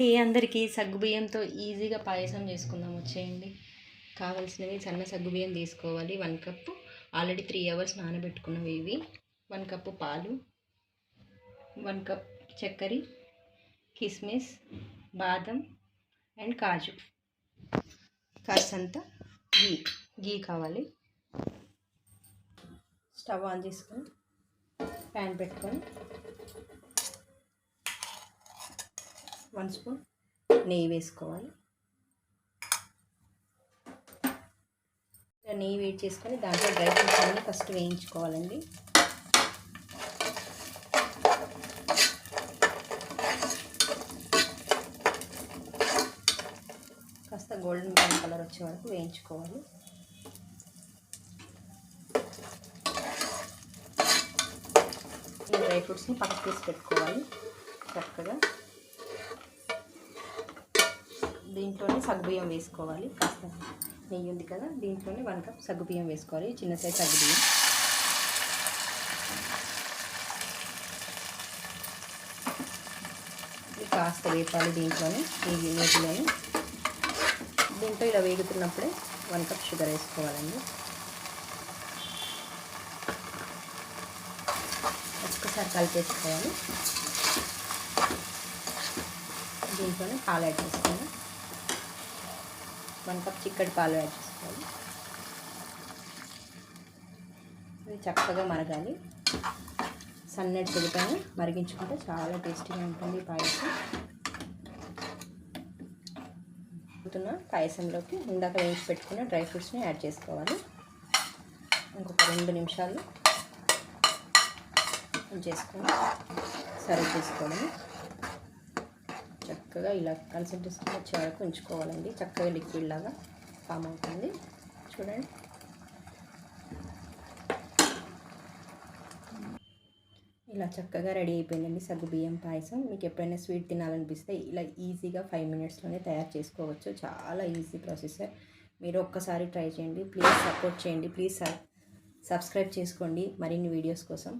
అండి అందరికీ సగ్గుబియ్యంతో ఈజీగా పాయసం చేసుకుందాం వచ్చేయండి. కావాల్సినవి సన్న సగ్గుబియ్యం తీసుకోవాలి. 1 కప్పు ఆల్రెడీ 3 అవర్స్ నానబెట్టుకున్నవి ఇవి. 1 కప్పు పాలు, 1 కప్ చక్కెర, కిస్మిస్, బాదం అండ్ కాజు, కాసంత గీ కావాలి. స్టవ్ ఆన్ చేసుకొని ప్యాన్ పెట్టుకొని 1 స్పూన్ నెయ్యి వేసుకోవాలి. నెయ్యి వేడి చేసుకొని దాంట్లో డ్రై ఫ్రూట్స్ అన్నీ ఫస్ట్ వేయించుకోవాలండి. కాస్త గోల్డెన్ బ్రౌన్ కలర్ వచ్చే వరకు వేయించుకోవాలి. ఈ డ్రై ఫ్రూట్స్ని పక్కకు తీసి పెట్టుకోవాలి. చక్కగా దీంట్లోనే సగ్గుబియ్యం వేసుకోవాలి. కాస్త నెయ్యి ఉంది కదా, దీంట్లోనే 1 కప్ సగ్గుబియ్యం వేసుకోవాలి. చిన్న సైజ్ సగ్గుబియ్యం. ఇది కాస్త వేపాలి దీంట్లోనే, ఈ నీటిలోనే. దీంట్లో ఇలా వేగుతున్నప్పుడే 1 కప్ షుగర్ వేసుకోవాలండి. ఒక్కసారి కలిపేసుకోవాలి. దీంట్లోనే పాలు యాడ్ చేసుకోవాలి. 1 కప్ చిక్కటి పాలు యాడ్ చేసుకోవాలి. ఇది చక్కగా మరగాలి. సన్నటి పొడిపైన మరిగించుకుంటే చాలా టేస్టీగా ఉంటుంది ఈ పాయసం. పాయసంలోకి ఇందాక వేయించి పెట్టుకున్న డ్రై ఫ్రూట్స్ని యాడ్ చేసుకోవాలి. ఇంకొక 2 నిమిషాలు చేసుకొని సర్వ్ చేసుకోవడం. చక్కగా ఇలా కన్సిస్టెన్సీ వచ్చే వరకు ఉంచుకోవాలండి. చక్కగా లిక్విడ్ లాగా ఫామ్ అవుతుంది. చూడండి, ఇలా చక్కగా రెడీ అయిపోయిందండి సగ్గుబియ్యం పాయసం. మీకు ఎప్పుడైనా స్వీట్ తినాలనిపిస్తే ఇలా ఈజీగా 5 మినిట్స్లోనే తయారు చేసుకోవచ్చు. చాలా ఈజీ ప్రాసెసర్. మీరు ఒక్కసారి ట్రై చేయండి. ప్లీజ్ సపోర్ట్ చేయండి. ప్లీజ్ సబ్స్క్రైబ్ చేసుకోండి మరిన్ని వీడియోస్ కోసం.